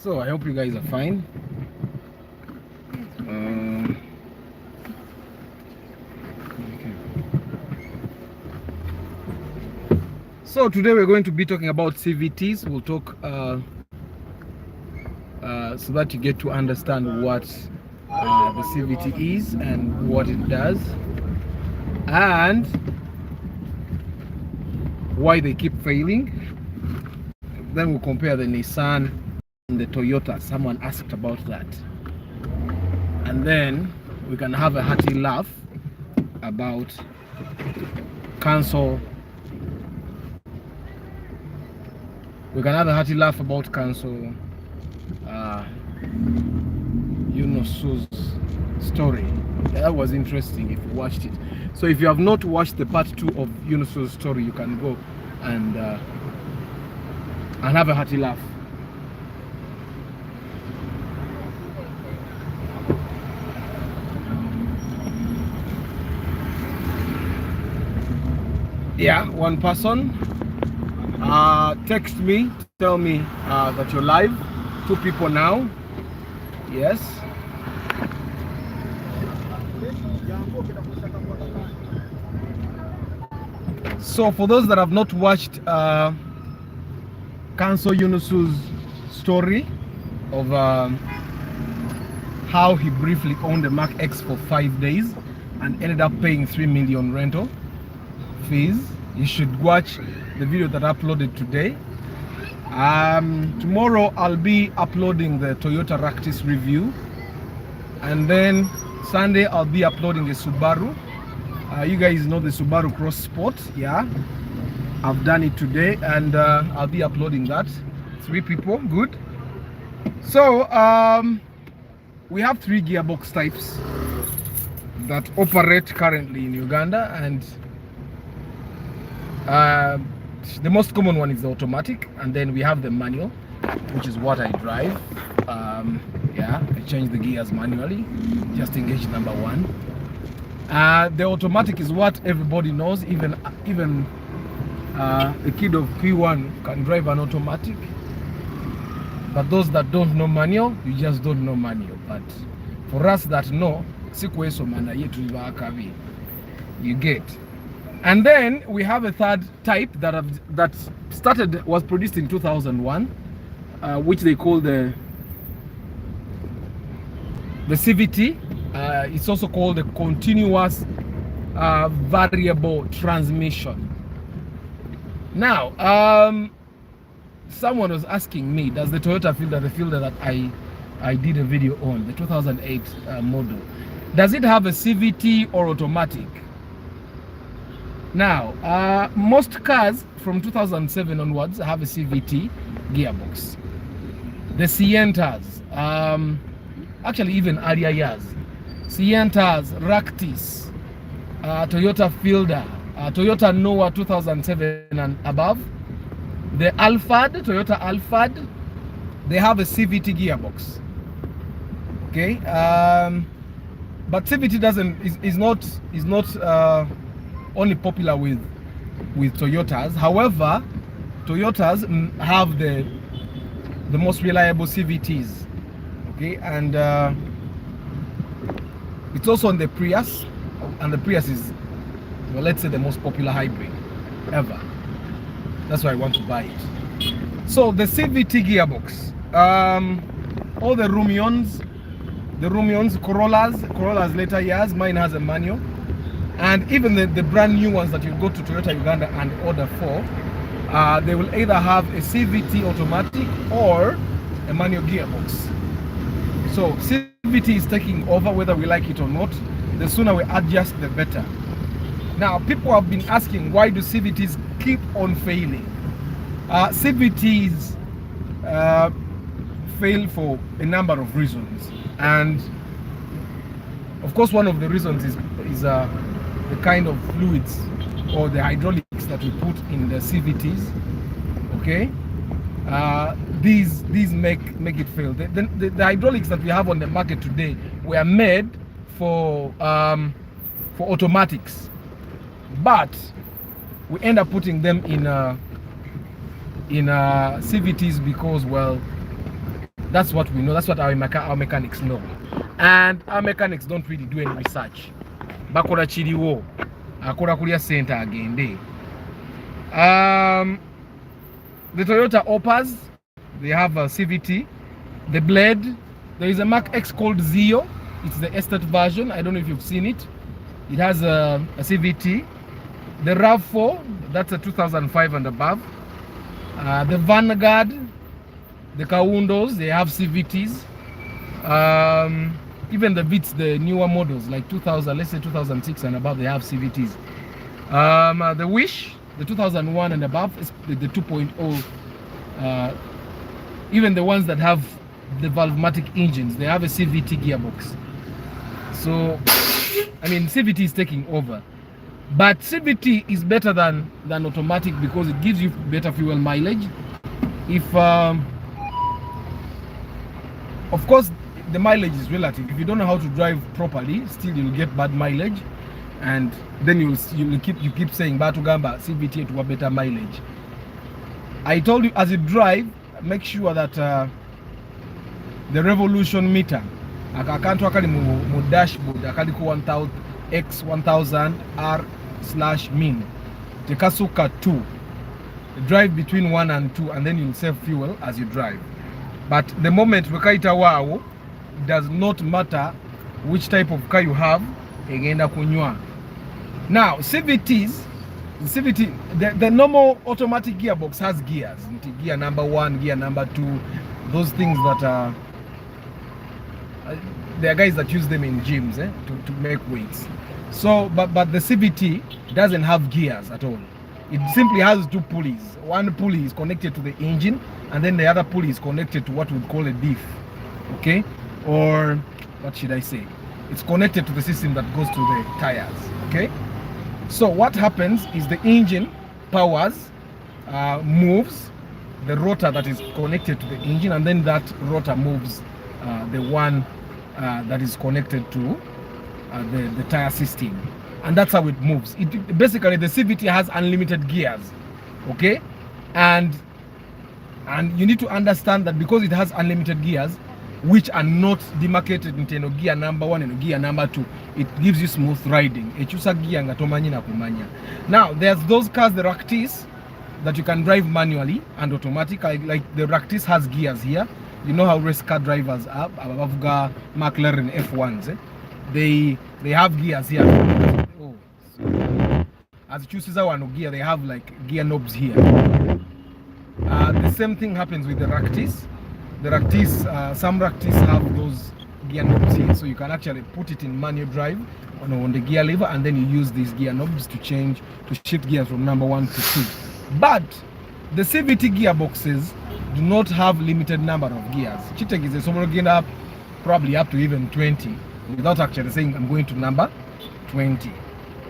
So I hope you guys are fine. Okay. So today we're going to be talking about CVTs. We'll talk so that you get to understand what the CVT is and what it does, and why they keep failing. Then we'll compare the Nissan and the Toyota. Someone asked about that. And then we can have a hearty laugh about cancel. We can have a hearty laugh about cancel Yunus's story. That was interesting if you watched it. So if you have not watched the part 2 of Yunus's story, you can go and have a hearty laugh. Yeah, one person text me, tell me that you're live. 2 people now. Yes. So for those that have not watched Council Yunusu's story of how he briefly owned a Mark X for 5 days and ended up paying 3 million rental fees, you should watch the video that I uploaded today. Tomorrow I'll be uploading the Toyota Ractis review, and then Sunday I'll be uploading a Subaru. You guys know the Subaru Cross Sport. Yeah, I've done it today, and I'll be uploading that. 3 people, good. So we have 3 gearbox types that operate currently in Uganda, and the most common one is the automatic, and then we have the manual, which is what I drive. Yeah, I change the gears manually, just engage number 1. The automatic is what everybody knows, even a kid of P1 can drive an automatic. But those that don't know manual, you just don't know manual. But for us that know, you get. And then we have a 3rd type that was produced in 2001, which they call the CVT. It's also called the continuous variable transmission. Now, someone was asking me, does the Toyota Fielder, the Fielder that I did a video on, the 2008 model, does it have a CVT or automatic? Now, most cars from 2007 onwards have a CVT gearbox. The Sientas, actually even earlier years, Sientas, Ractis, Toyota Fielder, Toyota Noah 2007 and above, the Alphard, Toyota Alphard, they have a CVT gearbox. Okay, but CVT is not only popular with Toyotas. However, Toyotas have the most reliable CVTs. Okay, and it's also on the Prius, and the Prius is, well, let's say the most popular hybrid ever. That's why I want to buy it. So the CVT gearbox, all the Rumions, Corollas later years, mine has a manual. And even the brand new ones that you go to Toyota Uganda and order for, they will either have a CVT automatic or a manual gearbox. So CVT is taking over whether we like it or not. The sooner we adjust, the better. Now, people have been asking, why do CVTs keep on failing? CVTs fail for a number of reasons. And of course, one of the reasons is the kind of fluids or the hydraulics that we put in the CVTs. Okay, these make it fail. The hydraulics that we have on the market today were made for automatics, but we end up putting them in CVTs because, well, That's what we know. That's what our mechanics know. And our mechanics don't really do any research. Bakola chiriwo akola kulya center agende. The Toyota Oppas, they have a CVT. The Blade, there is a Mark X called Zio. It's the estate version. I don't know if you've seen it. It has a CVT. The RAV4, that's a 2005 and above. The Vanguard, the Kaundos, they have CVTs. Even the Vitz, the newer models, like 2000, let's say 2006 and above, they have CVTs. The Wish, the 2001 and above, is the 2.0. Even the ones that have the Valvematic engines, they have a CVT gearbox. So, I mean, CVT is taking over. But CVT is better than automatic because it gives you better fuel mileage. If, of course, the mileage is relative. If you don't know how to drive properly, still you'll get bad mileage, and then you keep saying Batugamba CVT to a better mileage. I told you, as you drive, make sure that the revolution meter akantu akali mu dashboard akali ku 1000 x 1000 r/min tekasuka 2. Drive between 1 and 2, and then you'll save fuel as you drive. But the moment wekaita wao, it does not matter which type of car you have, egenda kunywa. Now CVTs, the normal automatic gearbox has gears. Gear number 1, gear number 2, those things that are there are guys that use them in gyms to make weights. So but the CVT doesn't have gears at all. It simply has 2 pulleys. One pulley is connected to the engine, and then the other pulley is connected to what we call a diff. Okay? Or what should I say? It's connected to the system that goes to the tires. Okay? So what happens is the engine powers, moves the rotor that is connected to the engine, and then that rotor moves the one that is connected to the tire system. And that's how it moves. Basically, the CVT has unlimited gears, okay? And you need to understand that because it has unlimited gears, which are not demarcated into gear number 1 and gear number 2, it gives you smooth riding. Now, there's those cars, the Raktis, that you can drive manually and automatic. Like the Raktis has gears here. You know how race car drivers are, McLaren F1s. They have gears here. As you choose one gear, they have like gear knobs here. The same thing happens with the Raktis. The Raktis, some Raktis have those gear knobs here, so you can actually put it in manual drive on the gear lever, and then you use these gear knobs to shift gears from number 1 to 2. But the CVT gearboxes do not have limited number of gears. Chitek is a gear probably up to even 20, without actually saying I'm going to number 20.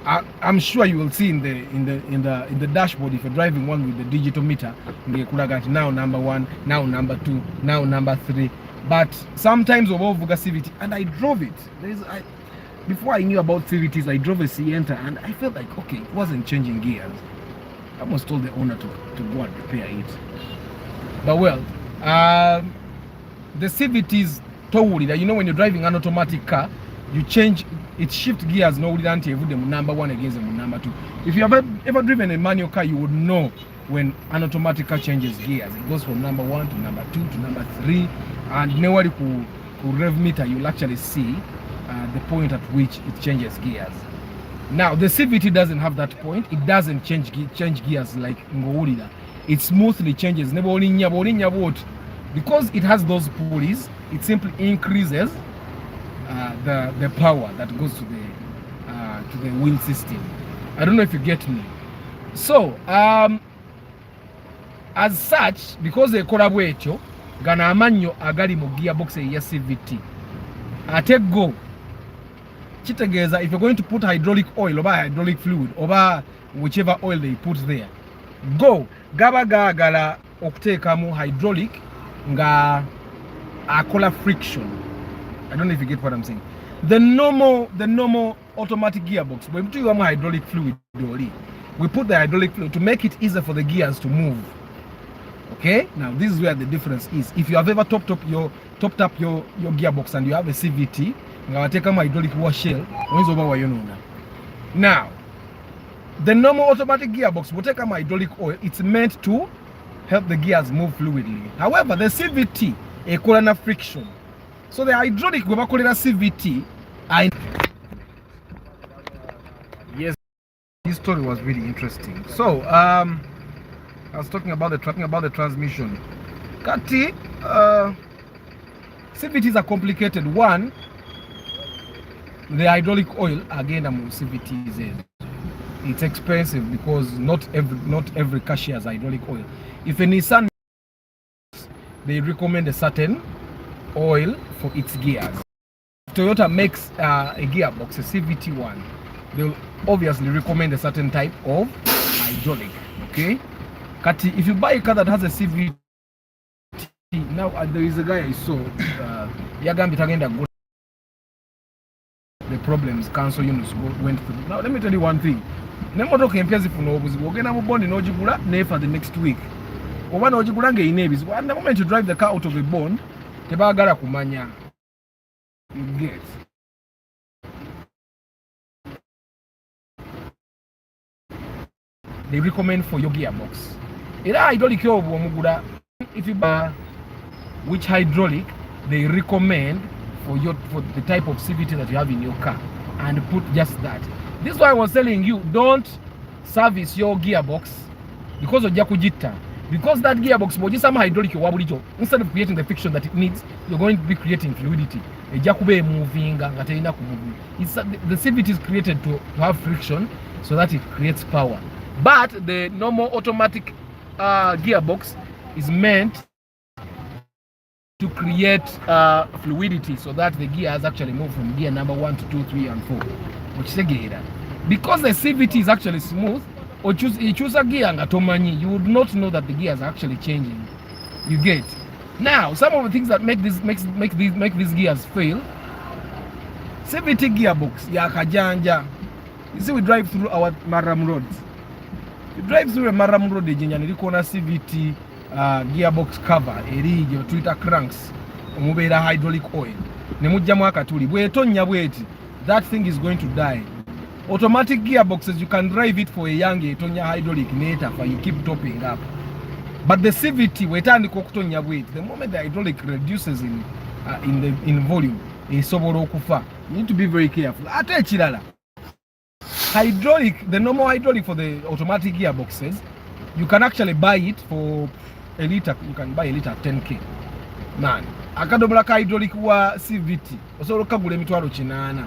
I'm sure you will see in the dashboard, if you're driving one with the digital meter, now number 1, now number 2, now number 3. But sometimes over CVT, and I drove it. Before I knew about CVTs, I drove a Sienta, and I felt like, okay, it wasn't changing gears. I almost told the owner to go and repair it. But well, the CVTs told that, you know, when you're driving an automatic car, you change it, shift gears no number 1 against the number 2. If you have ever driven a manual car, you would know when an automatic car changes gears. It goes from number 1 to number 2 to number 3, and nobody could rev meter, you'll actually see the point at which it changes gears. Now the CVT doesn't have that point. It doesn't change gears like Ngorida. It smoothly changes. Because it has those pulleys, it simply increases the power that goes to the wheel system. I don't know if you get me. So as such, because they collaborate, gana amanyo agali mu gearbox ya CVT ate go kitegeza, if you're going to put hydraulic oil or hydraulic fluid or whichever oil they put there, go gaba gagala okuteekamu hydraulic nga akola friction. I don't know if you get what I'm saying. The normal automatic gearbox, when we put hydraulic fluid, we put the hydraulic fluid to make it easier for the gears to move. Okay, now this is where the difference is. If you have ever topped up your gearbox and you have a CVT, hydraulic wash shell. Now, the normal automatic gearbox will take a hydraulic oil. It's meant to help the gears move fluidly. However, the CVT a friction. So the hydraulic will call it a CVT. Yes, this story was really interesting. So I was talking about the transmission. Kati, CVTs are complicated. One, the hydraulic oil again among CVTs it's expensive because not every car shares hydraulic oil. If a Nissan, they recommend a certain oil for its gears. If Toyota makes a gearbox, a CVT one, they'll obviously recommend a certain type of hydraulic. Okay, Kati, if you buy a car that has a CVT, now there is a guy I saw, the problems cancel units went through. Now let me tell you one thing. Nemotoka empya zifuna obuzibu ogenda mu bond n'ogigula nefa the next week. Oba n'ogigula ng'eyina ebizibu. At the moment you drive the car out of a bond, tebaagala kumanya. You get. They recommend for your gearbox. Era hydraulic yo omugula, if you buy which hydraulic they recommend for the type of CVT that you have in your car, and put just that. This is why I was telling you, don't service your gearbox because of jakujita. Because that gearbox, some hydraulic instead of creating the friction that it needs, you're going to be creating fluidity. Jakube moving, the CVT is created to have friction so that it creates power. But the normal automatic gearbox is meant to create fluidity so that the gears actually move from gear number 1 to 2, 3, and 4. Because the CVT is actually smooth, or you choose a gear and you would not know that the gears are actually changing. You get. Now, some of the things that make these gears fail. CVT gearbox, ya kajanja. You see, we drive through our Maram roads. You drive through a Maram road, you CVT gearbox cover, your Twitter cranks, hydraulic oil. That thing is going to die. Automatic gearboxes, you can drive it for a young hydraulic later, for you keep topping up. But the CVT, the moment the hydraulic reduces in volume, you need to be very careful. Hydraulic, the normal hydraulic for the automatic gearboxes, you can actually buy it for a liter. You can buy a liter 10k. Man, akadomola ka hydraulic wa CVT osobola kagula emitwalo 8.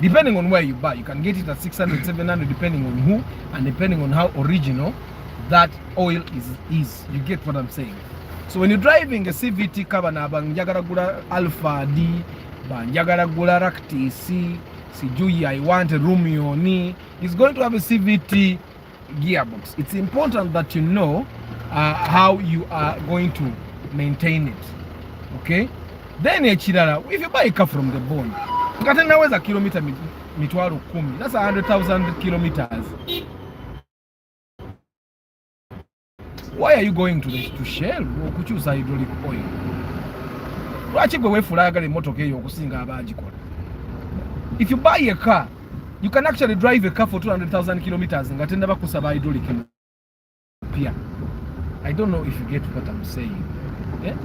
Depending on where you buy, you can get it at 600, 700, depending on who and depending on how original that oil is. You get what I'm saying? So when you're driving a CVT car, njagala gula Alpha D, njagala gula Rakti C, Sijui I want a Romeo ni, it's going to have a CVT gearbox. It's important that you know how you are going to maintain it. Okay? Then if you buy a car from the bond, a kilometer mitwalo 10, that's 100,000 kilometers. Why are you going to Shell or to choose hydraulic oil? If you buy a car, you can actually drive a car for 200,000 kilometers and get never hydraulic. I don't know if you get what I'm saying. Yeah?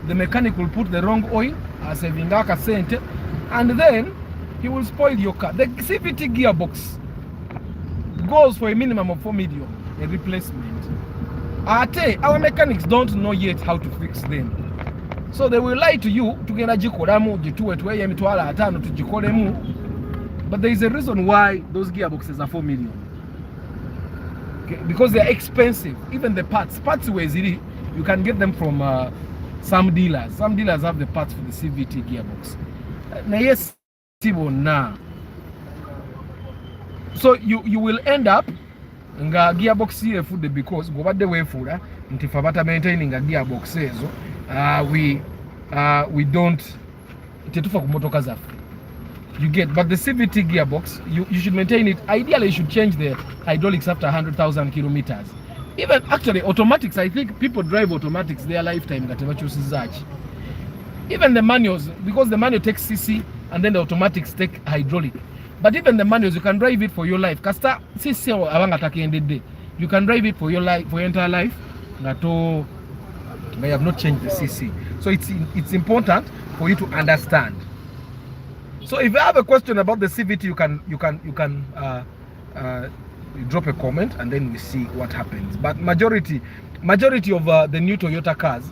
The mechanic will put the wrong oil, saving a cent, and then he will spoil your car. The CVT gearbox goes for a minimum of 4 million, a replacement. Our mechanics don't know yet how to fix them. So they will lie to you to get a jikoramu, but there is a reason why those gearboxes are 4 million. Okay? Because they are expensive. Even the parts you can get them from some dealers. Some dealers have the parts for the CVT gearbox. Yes, so you will end up nga gearbox here food because go bad the way for ntifabata maintaining a gearbox ezo we don't tetufa ku motoka zaffe. You get, but the CVT gearbox you should maintain it. Ideally you should change the hydraulics after 100,000 kilometers. Even actually automatics, I think people drive automatics their lifetime. Even the manuals, because the manual takes CC and then the automatics take hydraulic. But even the manuals, you can drive it for your life. Kasta CC you can drive it for your life, for your entire life. They have not changed the CC. So it's important for you to understand. So if you have a question about the CVT, you can drop a comment and then we see what happens. But majority of the new Toyota cars,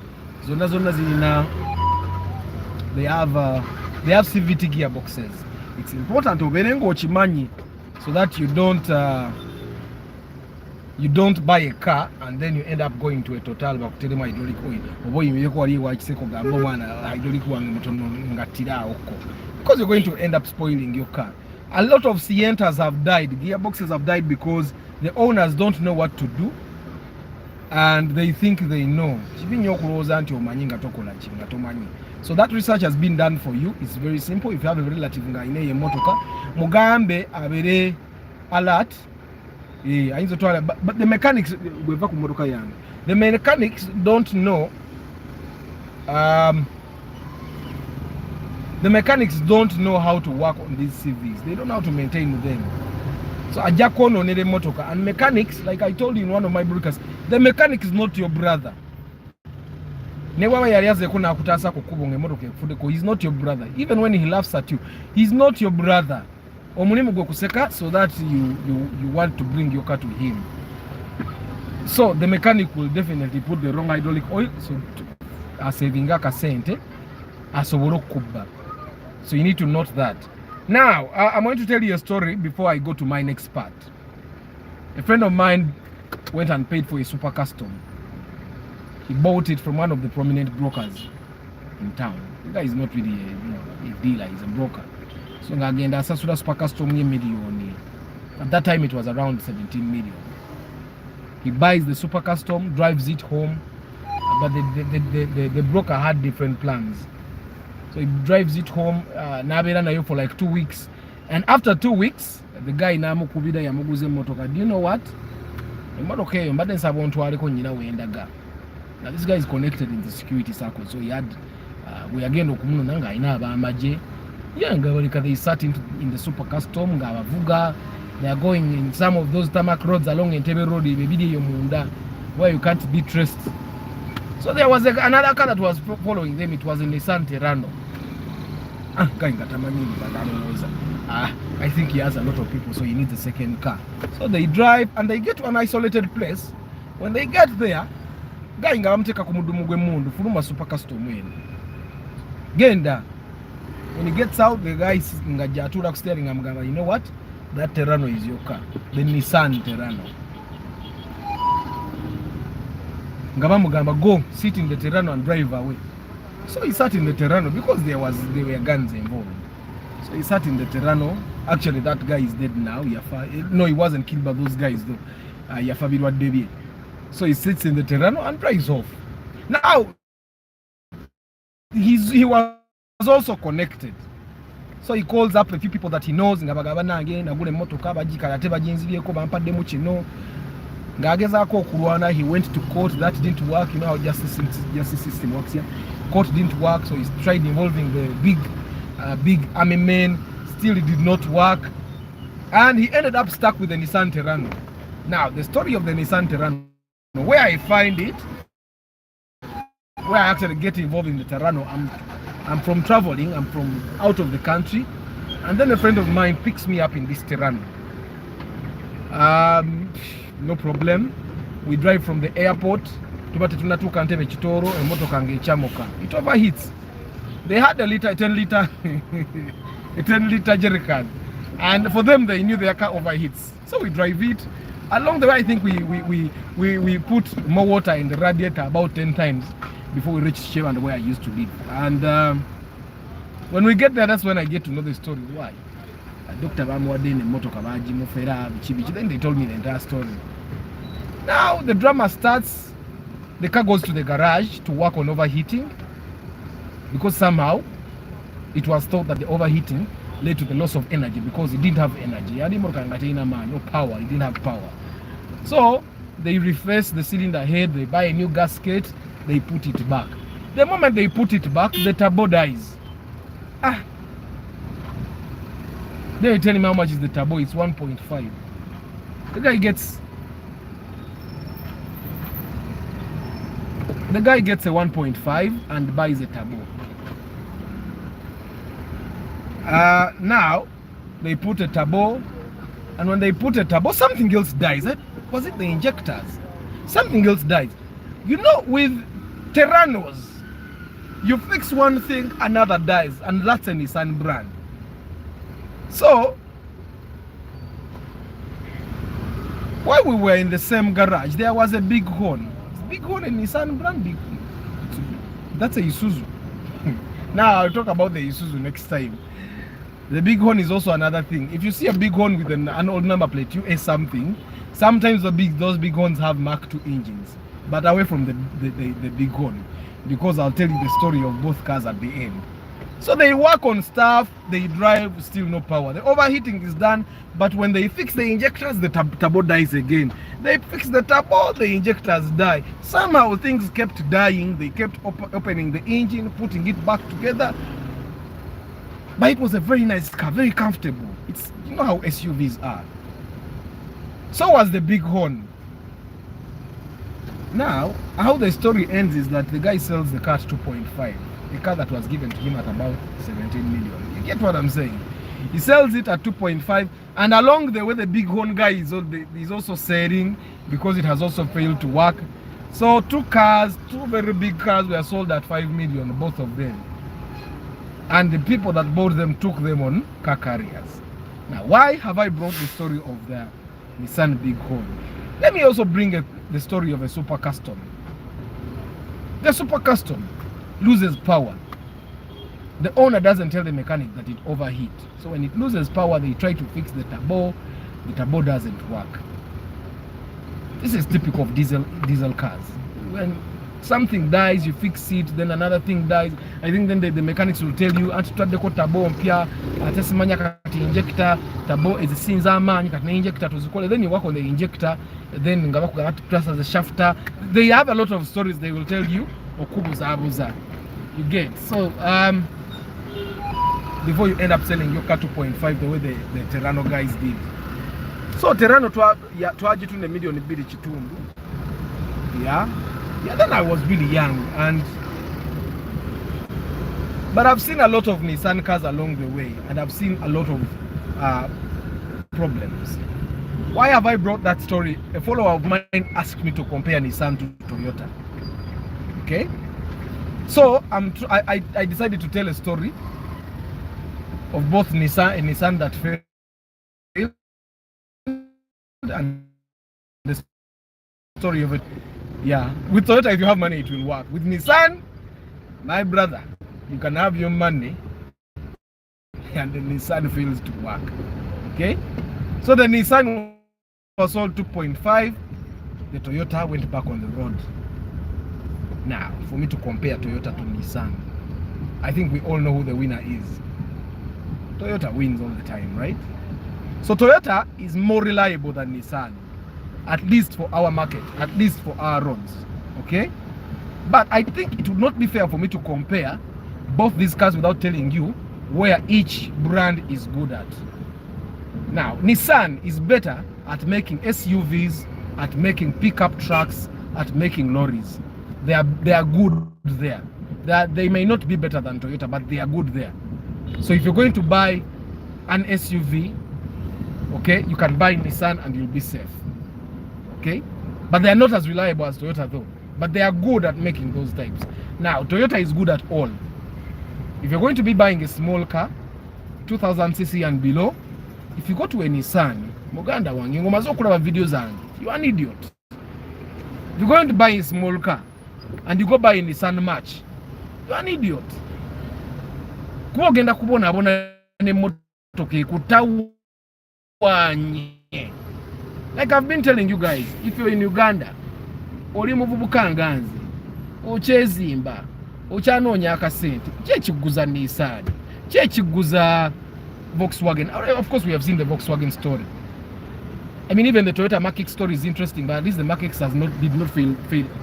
they have CVT gearboxes. It's important to benengo chimanyi so that you don't buy a car and then you end up going to a total bakuterema hydraulic oil obo yimeko wali wa kiseko gambo mwana hydraulic wange mutono ngatira oko, because you're going to end up spoiling your car. A lot of Sientas have died, gearboxes have died because the owners don't know what to do and they think they know. So that research has been done for you. It's very simple. If you have a relative nga ine ye motoka mugambe abere alert. But the mechanics the mechanics don't know. The mechanics don't know how to work on these CVs. They don't know how to maintain them. So ajakono nele motoka, and mechanics, like I told you in one of my broadcasts, the mechanic is not your brother. He's not your brother. Even when he laughs at you, he's not your brother. So that you want to bring your car to him. So the mechanic will definitely put the wrong hydraulic oil. So saving a sente asobolo kuba. So you need to note that. Now I'm going to tell you a story before I go to my next part. A friend of mine went and paid for a super custom. He bought it from one of the prominent brokers in town. The guy is not really a dealer, he's a broker. So ngagenda asasula super custom ye million. At that time it was around 17 million. He buys the super custom, drives it home, but the broker had different plans. So he drives it home, nabera nayo for like 2 weeks. And after 2 weeks, the guy namu kubida yamuguze motoka. Do you know what? Now this guy is connected in the security circle, so he had we again nanga ina abamaje. They sat in the super custom, they are going in some of those tarmac roads along Entebbe Road, where you can't be traced. So there was another car that was following them. It was a Nissan Terrano. I think he has a lot of people, so he needs a second car. So they drive and they get to an isolated place. When they get there, super custom Genda. When he gets out, the guy is staring. You know what? That Terrano is your car. The Nissan Terrano. Go sit in the Terrano and drive away. So he sat in the Terrano because there were guns involved. So he sat in the Terrano. Actually, that guy is dead now. No, he wasn't killed by those guys though. So he sits in the Terrano and drives off. Now, he was also connected. So he calls up a few people that he knows. He went to court. That didn't work. You know how justice system works here. Court didn't work, so he tried involving the big army men. Still it did not work, and he ended up stuck with the Nissan Terrano. Now the story of the Nissan Terrano, where I find it, where I actually get involved in the Terrano, I'm from traveling, I'm from out of the country, and then a friend of mine picks me up in this Terrano. No problem. We drive from the airport to it overheats. They had a 10 liter jerry can, and for them they knew their car overheats. So we drive it. Along the way, I think we put more water in the radiator about 10 times before we reached Shewan, where I used to live. And when we get there, that's when I get to know the story. Why? Dr. Then they told me the entire story. Now the drama starts. The car goes to the garage to work on overheating, because somehow it was thought that the overheating led to the loss of energy because it didn't have energy. No power, it didn't have power. So they reface the cylinder head, they buy a new gasket, they put it back. The moment they put it back, the turbo dies. They tell him how much is the turbo. It's 1.5. The guy gets a 1.5 and buys a turbo. Now they put a turbo, and when they put a turbo, something else dies. Was it the injectors? Something else dies. You know, with Terranos, you fix one thing, another dies, and that's a Nissan brand. So while we were in the same garage, there was a big horn. Big horn in Nissan brand. That's a Isuzu. Now I'll talk about the Isuzu next time. The big horn is also another thing. If you see a big horn with an old number plate, US something, sometimes those big horns have Mark II engines. But away from the big horn, because I'll tell you the story of both cars at the end. So they work on stuff, they drive, still no power. The overheating is done, but when they fix the injectors, the turbo dies again. They fix the turbo, the injectors die. Somehow things kept dying. They kept opening the engine, putting it back together. But it was a very nice car, very comfortable. It's, you know how SUVs are. So was the big horn. Now, how the story ends is that the guy sells the car at 2.5. A car that was given to him at about 17 million. You get what I'm saying? He sells it at 2.5, and along the way the big horn guy is also selling because it has also failed to work. So two very big cars were sold at 5 million, both of them. And the people that bought them took them on car carriers. Now, why have I brought the story of the Nissan big horn? Let me also bring the story of a super custom. The super custom loses power. The owner doesn't tell the mechanic that it overheat. So when it loses power, they try to fix the turbo doesn't work. This is typical of diesel cars. When something dies, you fix it, then another thing dies. I think then the mechanics will tell you atutadeko turbo mpya, atasimanya kati injector, turbo is sinza amanyi kati na injector tuzikole. Then you work on the injector, then ngabakugala plus as a shafter. They have a lot of stories they will tell you. Okubuza. You get. So before you end up selling your car 2.5 the way the Terrano guys did. So Terrano twaje tu ne million bili chitundu. Yeah, then I was really young, but I've seen a lot of Nissan cars along the way, and I've seen a lot of problems. Why have I brought that story? A follower of mine asked me to compare Nissan to Toyota. Okay, so I decided to tell a story of both Nissan and Nissan that failed, and the story of it. Yeah, with Toyota, if you have money, it will work. With Nissan, my brother, you can have your money, and the Nissan fails to work. Okay, so the Nissan was sold 2.5. The Toyota went back on the road. Now, for me to compare Toyota to Nissan, I think we all know who the winner is. Toyota wins all the time, right? So Toyota is more reliable than Nissan, at least for our market, at least for our roads, okay? But I think it would not be fair for me to compare both these cars without telling you where each brand is good at. Now, Nissan is better at making SUVs, at making pickup trucks, at making lorries. They are good there. They may not be better than Toyota, but they are good there. So if you're going to buy an SUV, okay, you can buy Nissan and you'll be safe. Okay, but they are not as reliable as Toyota though. But they are good at making those types. Now, Toyota is good at all. If you're going to be buying a small car, 2000cc and below, if you go to a Nissan, Uganda wange ngomazo kulaba videos zange, you are an idiot. If you're going to buy a small car and you go buy a Nissan March, you are an idiot. Kuba ogenda kubona ne motoka ekutawanye. Like I've been telling you guys, if you're in Uganda, oli muvubuka nganzi, ochezimba, ochanoonya akasente, kyekiguza Nissan, kyekiguza Volkswagen. Of course, we have seen the Volkswagen story. I mean, even the Toyota Mac story is interesting, but at least the Mac did not fail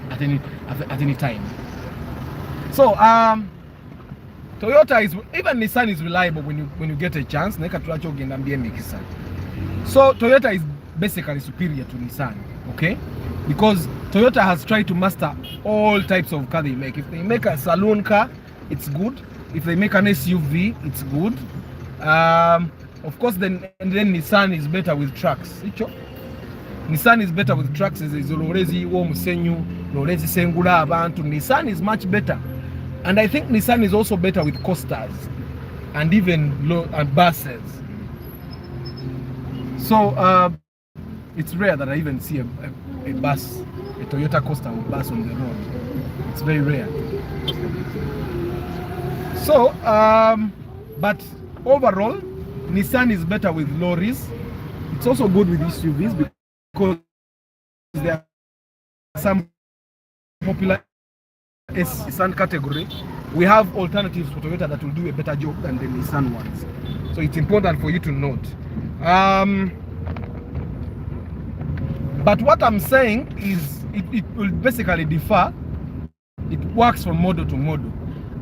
at any time. So Toyota is, even Nissan is reliable when you get a chance. So Toyota is basically superior to Nissan, okay? Because Toyota has tried to master all types of car they make. If they make a saloon car, it's good. If they make an SUV, it's good. Of course, then Nissan is better with trucks. Nissan is better with trucks. Nissan is much better. And I think Nissan is also better with coasters and even buses. So it's rare that I even see a bus, a Toyota coaster or bus on the road. It's very rare. So, but overall, Nissan is better with lorries. It's also good with SUVs because there are some popular Nissan category. We have alternatives for Toyota that will do a better job than the Nissan ones. So it's important for you to note. But what I'm saying is it will basically differ. It works from model to model.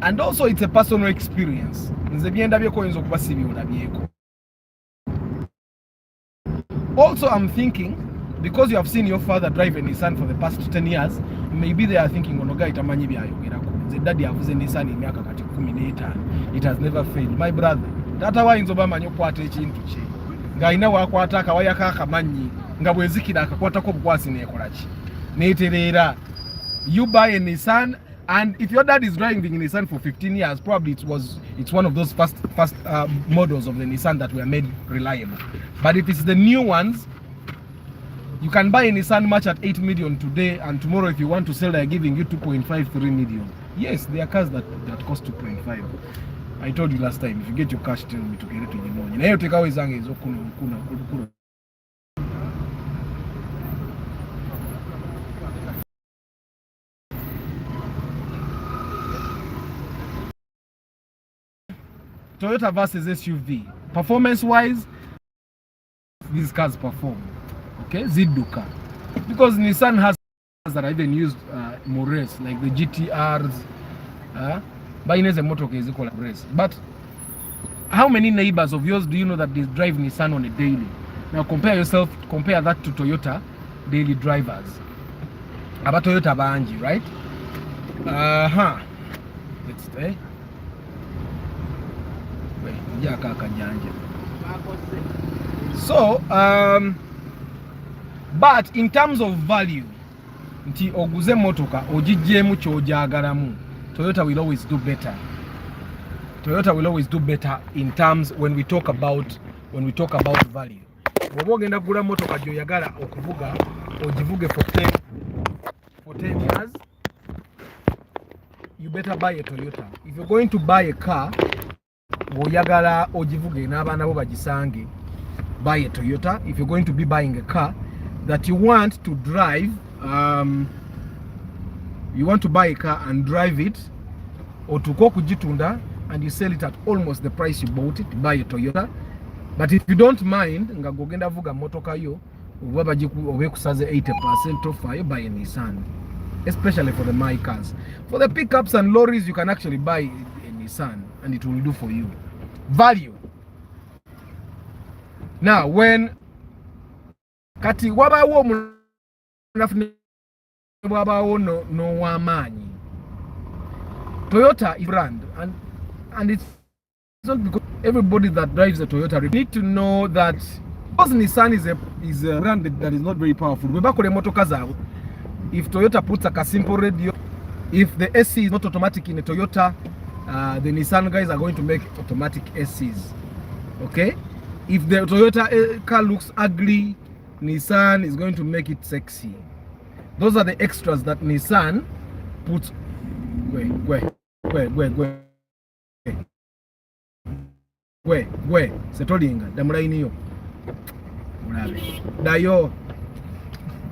And also it's a personal experience. Also, I'm thinking, because you have seen your father drive a Nissan for the past 10 years, maybe they are thinking, the daddy has a Nissan in it has never failed. My brother, that's why in Zobama you quite into chi. Gaina wakwata kawayaka kamanyi, ngabwezikida akakwata ko bwasi ne ekolachi. Neterera. You buy a Nissan, and if your dad is driving the Nissan for 15 years, probably it's one of those first models of the Nissan that were made reliable. But if it's the new ones, you can buy a Nissan March at 8 million today, and tomorrow if you want to sell, they're giving you 2.5, 3 million. Yes, there are cars that cost 2.5. I told you last time, if you get your cash, tell me to get it to the morning. Now you take away Zange is okuna. Toyota versus SUV. Performance-wise, these cars perform. Okay, Ziduka. Because Nissan has that I even used more race, like the GTRs. But in a motor case, race. But how many neighbors of yours do you know that they drive Nissan on a daily? Now compare that to Toyota daily drivers. About Toyota Banji, right? Let's stay. So, but in terms of value, nti oguze motoka ojijjemu kyojagalamu, Toyota will always do better. Toyota will always do better in terms when we talk about value. Bwoba ogenda kugula motoka gyoyagala okuvuga ogivuge for 10 years, you better buy a Toyota. If you're going to buy a car, oyagala ogivuge n'abaana bo bagisange, buy a Toyota. If you're going to be buying a car that you want to drive, you want to buy a car and drive it, or to go kujitunda and you sell it at almost the price you bought it, buy a Toyota. But if you don't mind, nga gogenda vuga motoka yo oba obekusaze 80% off, you buy a Nissan, especially for the my cars. For the pickups and lorries, you can actually buy a Nissan and it will do for you. Value. Now, when kati wabawo munafune wabawo no wamanyi, Toyota is brand, and it's not because everybody that drives a Toyota need to know that because Nissan is a brand that is not very powerful. If Toyota puts a simple radio, if the AC is not automatic in a Toyota, the Nissan guys are going to make automatic SCs. Okay? If the Toyota car looks ugly, Nissan is going to make it sexy. Those are the extras that Nissan puts. Setolinga damulaini yo mulabe dayo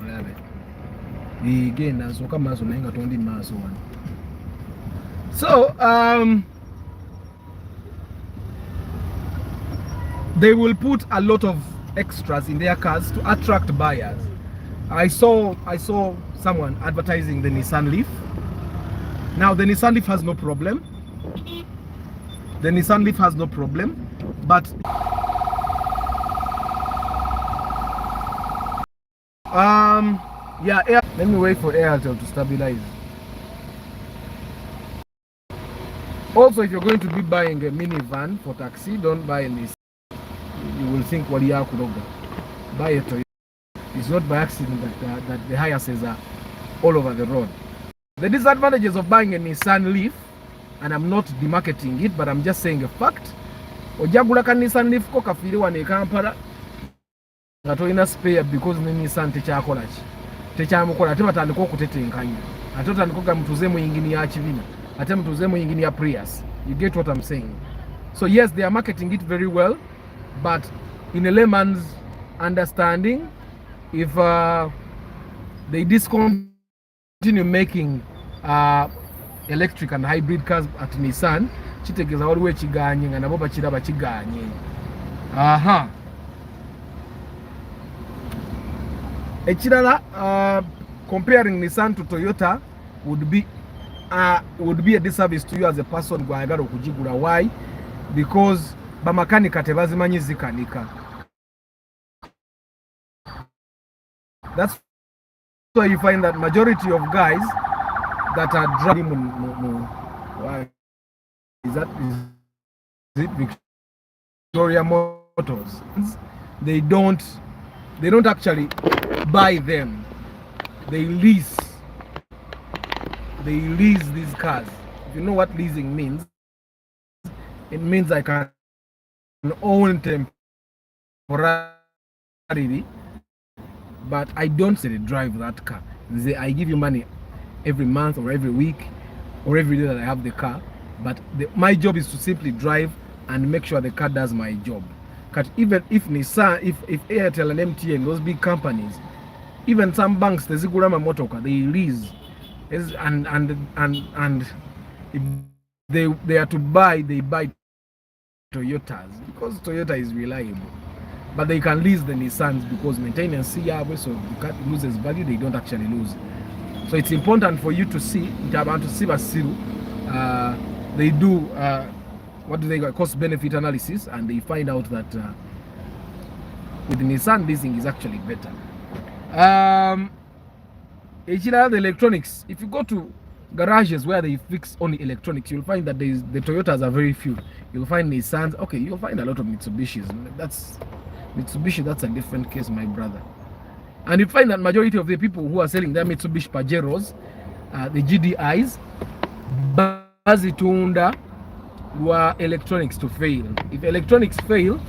mulabe igenda soka maso nainga tondi maso one. So they will put a lot of extras in their cars to attract buyers. I saw someone advertising the Nissan Leaf. Now the Nissan Leaf has no problem. The Nissan Leaf has no problem, but yeah, let me wait for Airtel to stabilize. Also, if you're going to be buying a minivan for taxi, don't buy a Nissan. You will think Walia Kuroga. Buy a Toyota. It's not by accident that the Hiaces are all over the road. The disadvantages of buying a Nissan Leaf, and I'm not demarketing it, but I'm just saying a fact. Ojagula ka Nissan Leaf ko kafiriwa ne Kampala. Nga tolina spare because ne Nissan tekyakola ki. Tekyamukola ate batandika okutetenkanya. Ate otandika mutuze mu yingini ya kibina. Ate mutuze mu yingini ya Prius. You get what I'm saying? So yes, they are marketing it very well, but in a layman's understanding, if they discontinue making electric and hybrid cars at Nissan, chitegeza waliwo ekiganye nga nabo bakiraba kiganye. Aha. Ekirala, comparing Nissan to Toyota would be a disservice to you as a person gwayagala okugigula. Why? Because bamakanika tebazimanyi zikanika. That's why you find that majority of guys that are driving why is it Victoria Motors, they don't actually buy them. They lease these cars. If you know what leasing means, it means I can own temporarily, but I don't say drive that car. I give you money every month or every week or every day that I have the car, but my job is to simply drive and make sure the car does my job. Because even if Nissan, if Airtel and MTN, those big companies, even some banks, the Zigurama Motoka, they lease, and if they are to buy, they buy Toyotas because Toyota is reliable. But they can lease the Nissans because maintenance, so the car loses value, they don't actually lose. So it's important for you to see, they do, what do they call, cost benefit analysis, and they find out that with Nissan, leasing is actually better. The electronics, if you go to garages where they fix only electronics, you'll find that the Toyotas are very few. You'll find Nissans, okay, you'll find a lot of Mitsubishis. That's Mitsubishi, that's a different case, my brother. And you find that majority of the people who are selling their Mitsubishi Pajeros, the GDIs, bazitunda were electronics to fail. If electronics fail,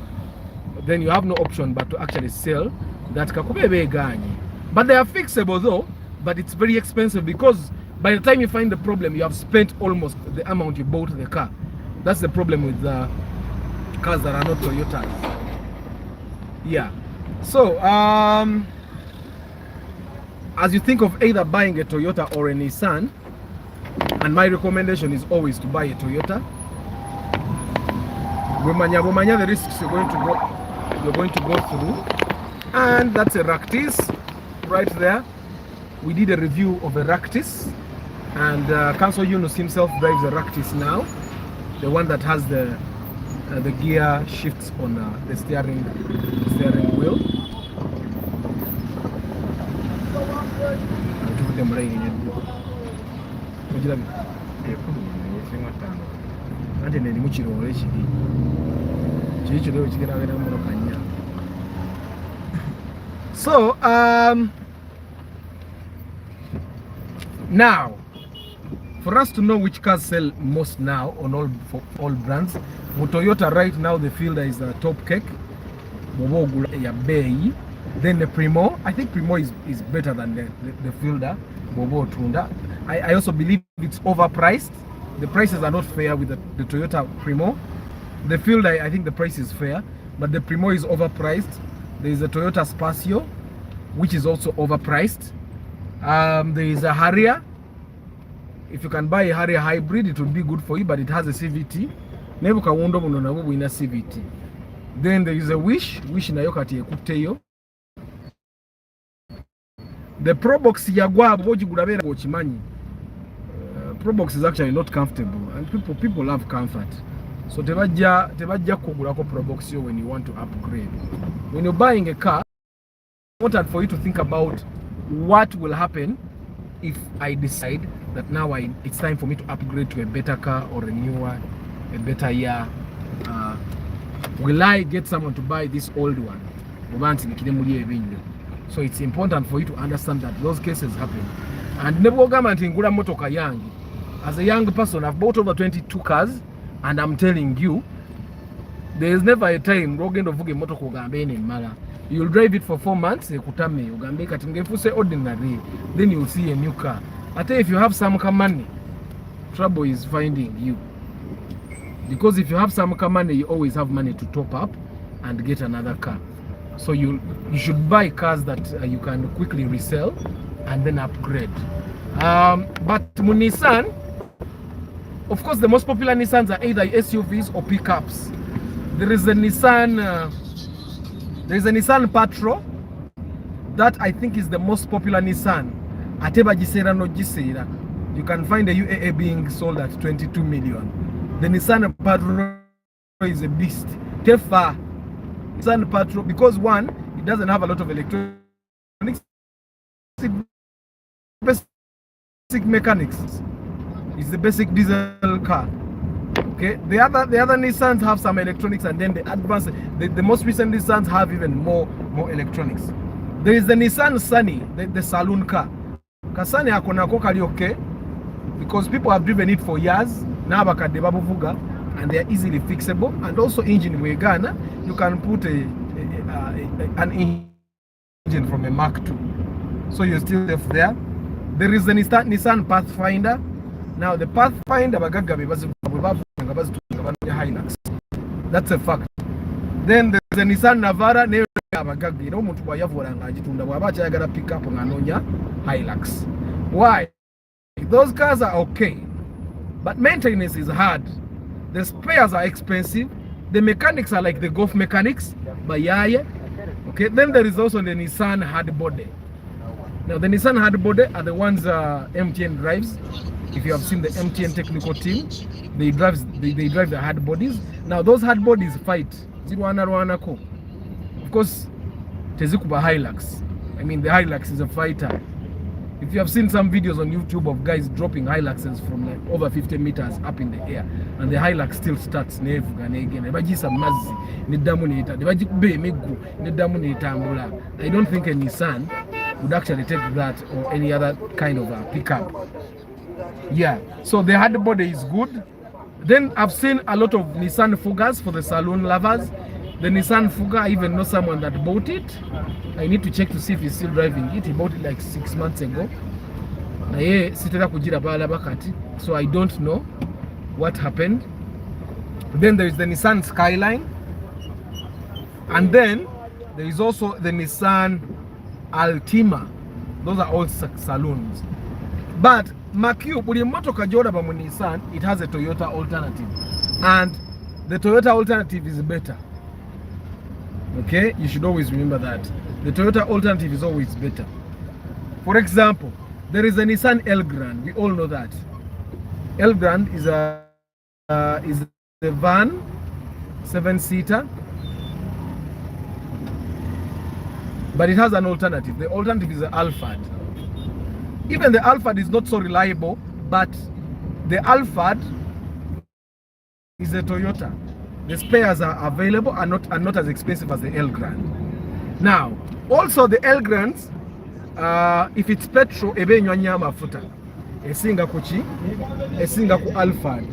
then you have no option but to actually sell that kakubebe gani. But they are fixable though, but it's very expensive because by the time you find the problem, you have spent almost the amount you bought the car. That's the problem with the cars that are not Toyotas. Yeah. So, as you think of either buying a Toyota or a Nissan, and my recommendation is always to buy a Toyota. The risks you're going to go through, and that's a Ractis right there. We did a review of a Ractis, and Council Yunus himself drives a Ractis now, the one that has the gear shifts on the steering wheel. So now for us to know which cars sell most now on all brands, Toyota right now the Fielder is the top cake. Then the Primo, I think Primo is better than the Fielder. I also believe it's overpriced. The prices are not fair with the Toyota Primo. The Fielder, I think the price is fair, but the Primo is overpriced. There is a Toyota Spacio, which is also overpriced. There is a Harrier. If you can buy a Harrier hybrid, it would be good for you, but it has a CVT. Never can wonder when a CVT. Then there is a wish nayo kati ekutteyo. The Probox yagwa bwogigula beera okimanyi. Probox is actually not comfortable, and people love comfort. So tebajja kugulako Probox yo when you want to upgrade. When you're buying a car, it's important for you to think about what will happen if I decide that now it's time for me to upgrade to a better car or a newer, a better year. Will I get someone to buy this old one? So it's important for you to understand that those cases happen. And as a young person, I've bought over 22 cars, and I'm telling you, there is never a time you'll drive it for 4 months, then you'll see a new car. But if you have some money, trouble is finding you. Because if you have some money, you always have money to top up and get another car. So you should buy cars that you can quickly resell and then upgrade. But Nissan, of course, the most popular Nissans are either SUVs or pickups. There is a Nissan Patrol that I think is the most popular Nissan. Ateba gisera no gisera. You can find the UAA being sold at 22 million. The Nissan Patrol is a beast. Tefa Nissan Patrol, because one, it doesn't have a lot of electronics, basic mechanics. It's the basic diesel car. Okay, the other Nissans have some electronics, and then the advanced, the most recent Nissans have even more electronics. There is the Nissan Sunny, the saloon car. Kasani akonako kali okay, because people have driven it for years. Now bakade babuvuga, and they are easily fixable. And also engine in Uganda, you can put an engine from a Mark II, so you're still left there. There is the Nissan Pathfinder. Now the Pathfinder Hilux. That's a fact. Then there's the Nissan Navara. Pick up Hilux. Why? Those cars are okay, but maintenance is hard. The spares are expensive. The mechanics are like the Golf mechanics. Okay. Then there is also the Nissan hardbody. Now the Nissan hardbody are the ones MTN drives. If you have seen the MTN technical team, they drive the hard bodies. Now those hard bodies fight. Of course, Tezikuba Hilux. I mean, the Hilux is a fighter. If you have seen some videos on YouTube of guys dropping Hiluxes from like over 50 meters up in the air, and the Hilux still starts. I don't think a Nissan would actually take that or any other kind of a pickup. Yeah, so the hard body is good. Then I've seen a lot of Nissan Fugas for the saloon lovers. The Nissan Fuga, I even know someone that bought it. I need to check to see if he's still driving it. He bought it like 6 months ago. So I don't know what happened. Then there is the Nissan Skyline. And then there is also the Nissan Altima. Those are all saloons. But Makio, Nissan, it has a Toyota alternative. And the Toyota alternative is better. Okay, you should always remember that. The Toyota alternative is always better. For example, there is a Nissan Elgrand. We all know that. Elgrand is a van, 7-seater. But it has an alternative. The alternative is the Alphard. Even the Alphard is not so reliable, but the Alphard is a Toyota. The spares are available and not as expensive as the Elgrand. Now, also the Elgrands, if it's petrol, ebe nywanya mafuta. Esinga kuchi, esinga ku Alphard.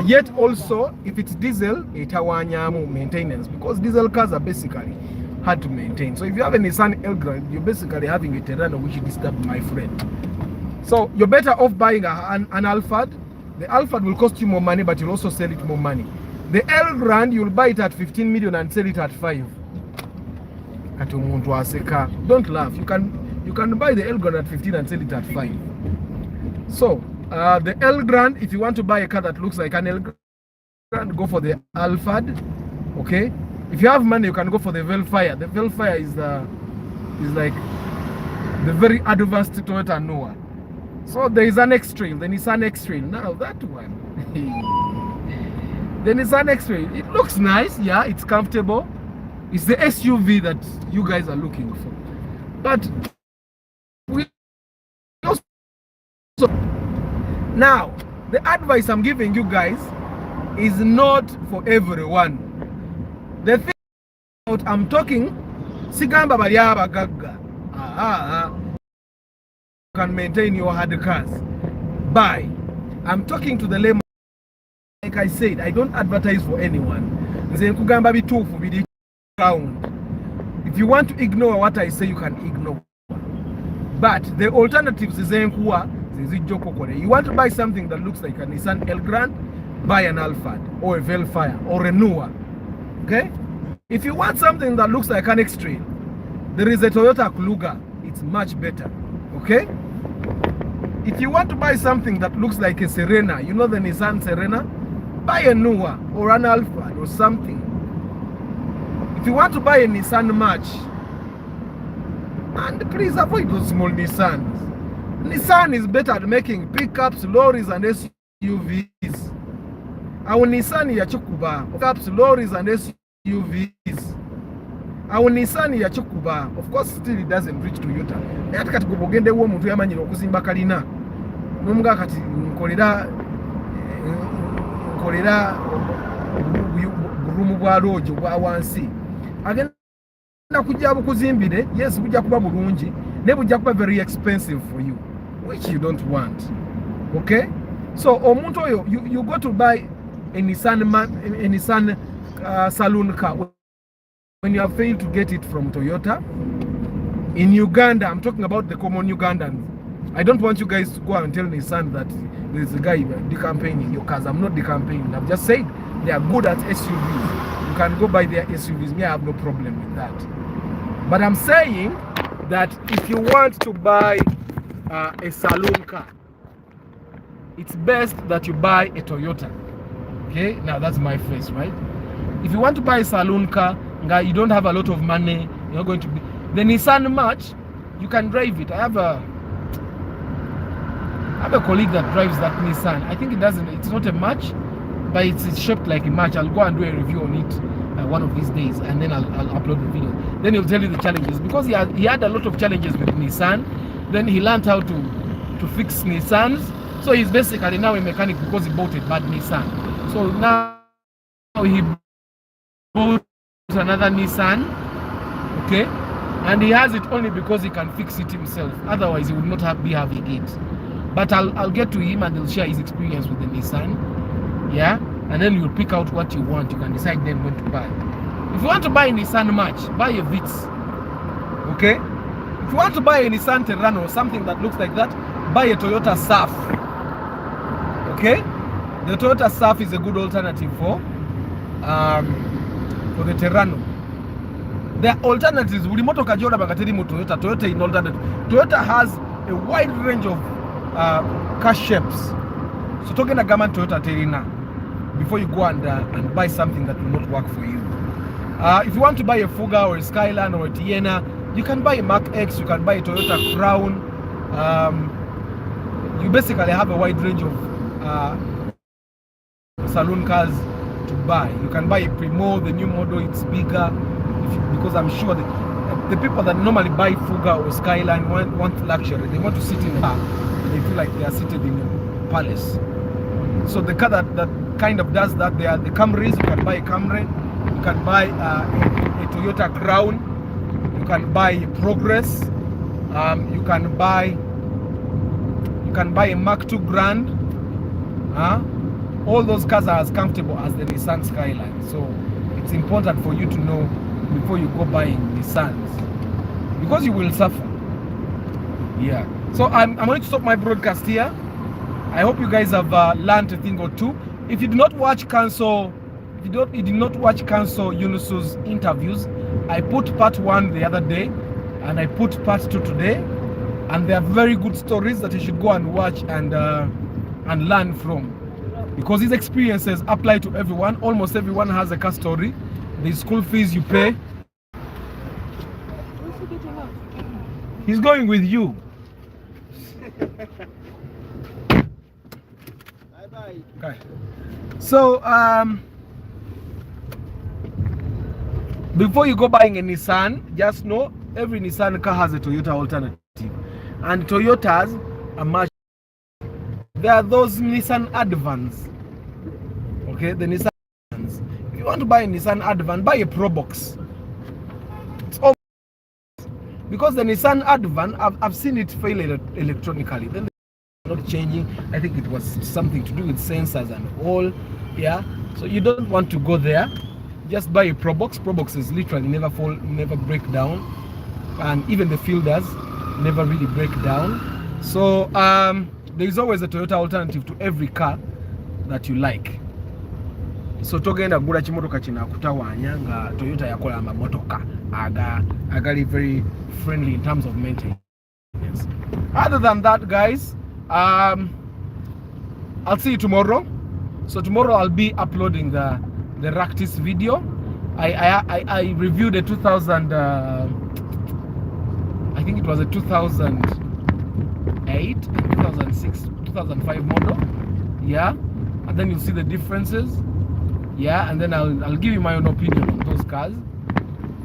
Yet also, if it's diesel, itawanyamu maintenance, because diesel cars are basically hard to maintain. So if you have a Nissan Elgrand, you're basically having a Terrano which you disturb, my friend. So you're better off buying an Alphard. The Alphard will cost you more money, but you'll also sell it more money. The Elgrand, you'll buy it at 15 million and sell it at 5. Don't laugh. You can buy the Elgrand at 15 and sell it at 5. So the Elgrand, if you want to buy a car that looks like an Elgrand, go for the Alphard Okay, if you have money, you can go for the Velfire. The Velfire is like the very advanced Toyota Noah. So there is an X-Trail, the Nissan X-Trail. Now that one, the Nissan X-Trail, it looks nice. Yeah, it's comfortable. It's the SUV that you guys are looking for. But we also, now the advice I'm giving you guys is not for everyone. The thing about I'm talking, sigamba baliaba gaga. Can maintain your hard cars. Buy. I'm talking to the layman. Like I said, I don't advertise for anyone. If you want to ignore what I say, you can ignore. But the alternatives is you want to buy something that looks like a Nissan Elgrand, buy an Alphard or a Velfire or a Noah. Okay? If you want something that looks like an X-Trail, there is a Toyota Kluger. It's much better. Okay? If you want to buy something that looks like a Serena, you know the Nissan Serena, buy a Noah or an Alphard or something. If you want to buy a Nissan March, and please avoid those small Nissans. Nissan is better at making pickups, lorries and SUVs. Our Nissan yachukuba, pickups, lorries and SUVs. Our Nissan yachukuba, of course still it doesn't reach Toyota. Yata kati gobogende wo muntu yamanyira okuzimba kalina. Nomuga kati nkolera burumu bwa rojo bwa wansi. Agenda kujja bukuzimbire, yes bujja kuba bulungi, ne bujja kuba very expensive for you, which you don't want. Okay? So omuntu oyo you go to buy a Nissan saloon car when you have failed to get it from Toyota. In Uganda, I'm talking about the common Ugandans. I don't want you guys to go and tell Nissan that there's a guy decampaigning your cars. I'm not decampaigning. I've just said they are good at SUVs. You can go buy their SUVs. Me, I have no problem with that. But I'm saying that if you want to buy a saloon car, it's best that you buy a Toyota. Okay, now that's my face, right? If you want to buy a saloon car, you don't have a lot of money, you're not going to be the Nissan March, you can drive it. I have a colleague that drives that Nissan. I think it's not a March, but it's shaped like a March. I'll go and do a review on it one of these days, and then I'll upload the video. Then he'll tell you the challenges, because he had a lot of challenges with Nissan. Then he learned how to fix Nissans. So he's basically now a mechanic because he bought a bad Nissan. So now he bought another Nissan, okay, and he has it only because he can fix it himself. Otherwise he would not be having it. But I'll get to him and he'll share his experience with the Nissan. Yeah, and then you'll pick out what you want. You can decide then when to buy. If you want to buy a Nissan March, buy a Vitz. Okay? If you want to buy a Nissan Terrano or something that looks like that, buy a Toyota Surf. Okay? The Toyota Surf is a good alternative for the Terrano. There are alternatives. Toyota in alternative. Toyota has a wide range of car shapes. So talking about government Toyota Terina before you go and buy something that will not work for you. If you want to buy a Fuga or a Skyline or a Tiena, you can buy a Mark X, you can buy a Toyota Crown. You basically have a wide range of saloon cars to buy. You can buy a Primo, the new model, it's bigger, because I'm sure the people that normally buy Fuga or Skyline want luxury. They want to sit in a car. They feel like they are seated in a palace. So the car that kind of does that, they are the Camrys. You can buy a Camry, you can buy a Toyota Crown, you can buy a Progress, you can buy a Mark II Grand. All those cars are as comfortable as the Nissan Skyline. So it's important for you to know before you go buying Nissans, because you will suffer. Yeah. So I'm going to stop my broadcast here. I hope you guys have learned a thing or two. If you did not watch Yunusu's interviews, I put part 1 the other day, and I put part 2 today, and they are very good stories that you should go and watch and learn from, because these experiences apply to everyone. Almost everyone has a car story the school fees you pay. He's going with you. Bye-bye. Okay. So, before you go buying a Nissan, just know every Nissan car has a Toyota alternative. And Toyotas are much. There are those Nissan Advance. Okay, the Nissan Advance. If you want to buy a Nissan Advance, buy a Pro Box. It's all because the Nissan Advance, I've seen it fail electronically. Then they're not changing. I think it was something to do with sensors and all. Yeah, so you don't want to go there. Just buy a Pro Box. Pro Boxes literally never fall, never break down, and even the fielders never really break down. So there is always a Toyota alternative to every car that you like. So togenda gula kimotoka kina kutawanya nga Toyota yakola amamotoka agali very friendly in terms of maintenance. Other than that, guys, I'll see you tomorrow. So tomorrow I'll be uploading the Ractis video. I reviewed a 2000 I think it was a 2008, 2006, 2005 model. Yeah, and then you'll see the differences. Yeah, and then I'll give you my own opinion on those cars.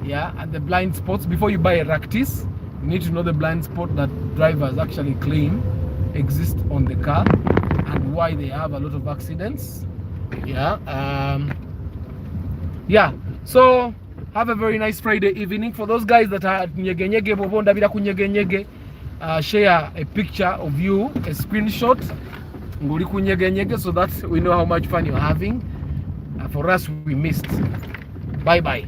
Yeah, and the blind spots. Before you buy a Ractis, you need to know the blind spot that drivers actually claim exist on the car and why they have a lot of accidents. Yeah, yeah. So have a very nice Friday evening. For those guys that are share a picture of you, a screenshot, so that we know how much fun you're having. For us, we missed. Bye bye.